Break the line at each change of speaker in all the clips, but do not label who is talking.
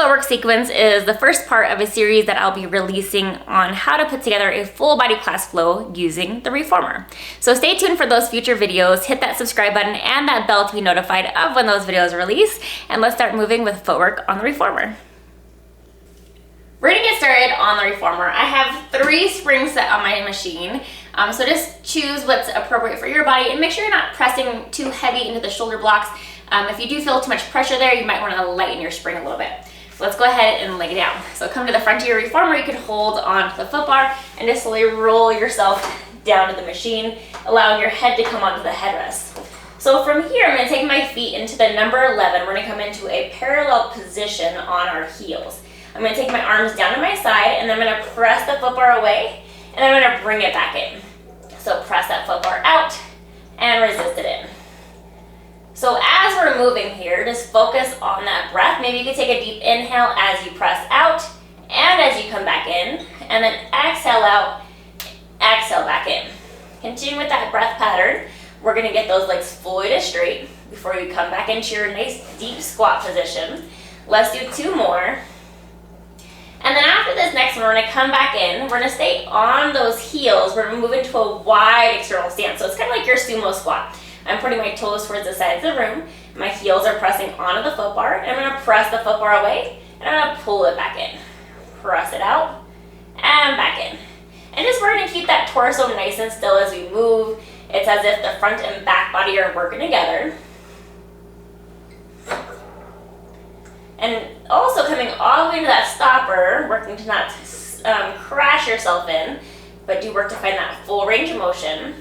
footwork sequence is the first part of a series that I'll be releasing on how to put together a full body class flow using the Reformer. So stay tuned for those future videos, hit that subscribe button and that bell to be notified of when those videos release, and let's start moving with footwork on the Reformer. We're gonna get started on the Reformer. I have 3 springs set on my machine. So just choose what's appropriate for your body and make sure you're not pressing too heavy into the shoulder blocks. If you do feel too much pressure there, you might want to lighten your spring a little bit. So let's go ahead and lay down. So come to the front of your Reformer, you can hold onto the foot bar and just slowly roll yourself down to the machine, allowing your head to come onto the headrest. So from here, I'm going to take my feet into the number 11. We're going to come into a parallel position on our heels. I'm going to take my arms down to my side and then I'm going to press the foot bar away and then I'm going to bring it back in. So press that foot bar out and resist it in. So as we're moving here, just focus on that breath. Maybe you could take a deep inhale as you press out and as you come back in, and then exhale out, exhale back in. Continue with that breath pattern. We're going to get those legs fully to straight before you come back into your nice deep squat position. Let's do 2 more. And then after this next one, we're going to come back in. We're going to stay on those heels. We're going to move into a wide external stance. So it's kind of like your sumo squat. I'm putting my toes towards the sides of the room. My heels are pressing onto the foot bar. And I'm going to press the foot bar away. And I'm going to pull it back in. Press it out. And back in. And just we're going to keep that torso nice and still as we move. It's as if the front and back body are working together. And also coming all the way to that stopper, working to not crash yourself in, but do work to find that full range of motion.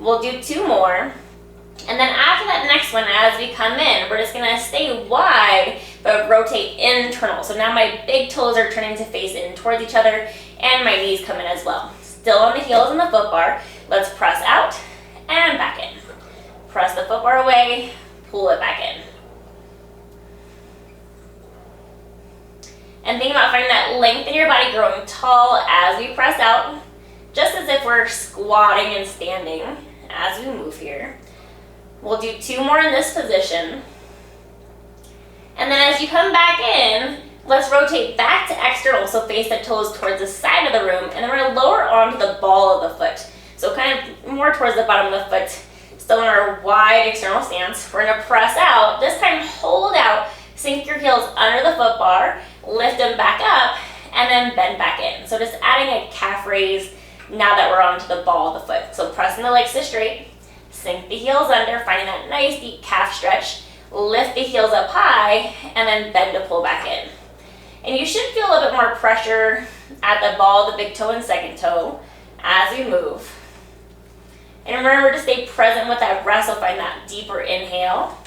We'll do 2 more. And then after that next one, as we come in, we're just gonna stay wide, but rotate internal. So now my big toes are turning to face in towards each other, and my knees come in as well. Still on the heels and the foot bar. Let's press out and back in. Press the foot bar away, pull it back in. And think about finding that length in your body, growing tall as we press out, just as if we're squatting and standing as we move here. We'll do 2 more in this position. And then as you come back in, let's rotate back to external, so face the toes towards the side of the room, and then we're going to lower onto the ball of the foot. So kind of more towards the bottom of the foot, still in our wide external stance. We're going to press out, this time hold out, sink your heels under the foot bar, lift them back up, and then bend back in. So just adding a calf raise now that we're onto the ball of the foot. So pressing the legs to straight, sink the heels under, finding that nice deep calf stretch, lift the heels up high, and then bend to pull back in. And you should feel a little bit more pressure at the ball, the big toe and second toe as we move. And remember to stay present with that breath, so find that deeper inhale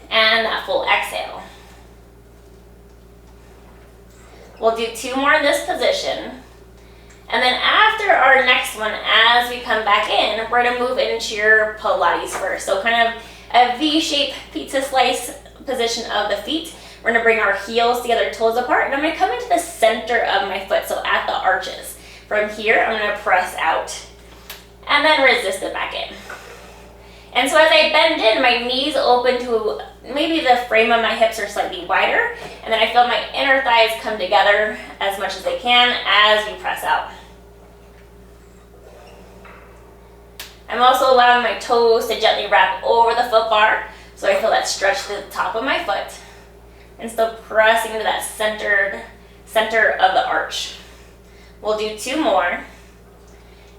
and that full exhale. We'll do 2 more in this position. And then after our next one, as we come back in, we're going to move into your Pilates first. So kind of a V-shaped pizza slice position of the feet. We're going to bring our heels together, toes apart, and I'm going to come into the center of my foot, so at the arches. From here, I'm going to press out and then resist it back in. And so as I bend in, my knees open to maybe the frame of my hips are slightly wider, and then I feel my inner thighs come together as much as they can as you press out. I'm also allowing my toes to gently wrap over the foot bar, so I feel that stretch to the top of my foot, and still pressing into that center of the arch. We'll do 2 more.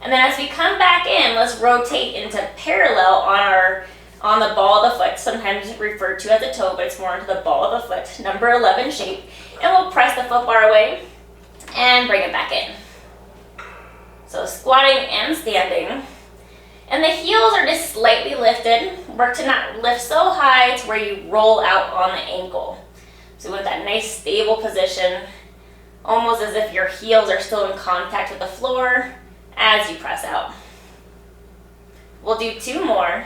And then as we come back in, let's rotate into parallel on the ball of the foot, sometimes referred to as a toe, but it's more into the ball of the foot, number 11 shape. And we'll press the foot bar away and bring it back in. So squatting and standing. And the heels are just slightly lifted. Work to not lift so high to where you roll out on the ankle. So with that nice stable position, almost as if your heels are still in contact with the floor as you press out. We'll do 2 more.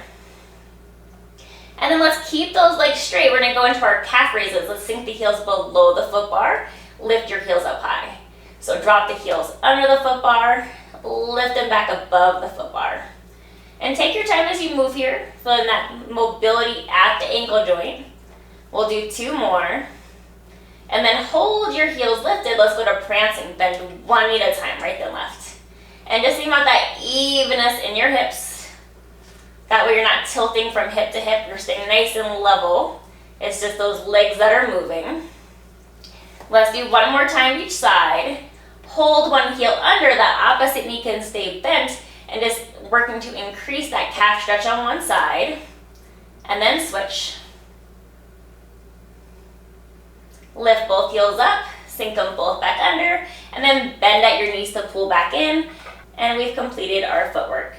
And then let's keep those legs straight. We're going to go into our calf raises. Let's sink the heels below the foot bar. Lift your heels up high. So drop the heels under the foot bar. Lift them back above the foot bar. And take your time as you move here, feeling that mobility at the ankle joint. We'll do 2 more. And then hold your heels lifted. Let's go to prancing. Bend one knee at a time, right then left. And just think about that evenness in your hips. That way you're not tilting from hip to hip. You're staying nice and level. It's just those legs that are moving. Let's do one more time each side. Hold one heel under. That opposite knee can stay bent. And just working to increase that calf stretch on one side. And then switch. Lift both heels up, sink them both back under, and then bend at your knees to pull back in. And we've completed our footwork.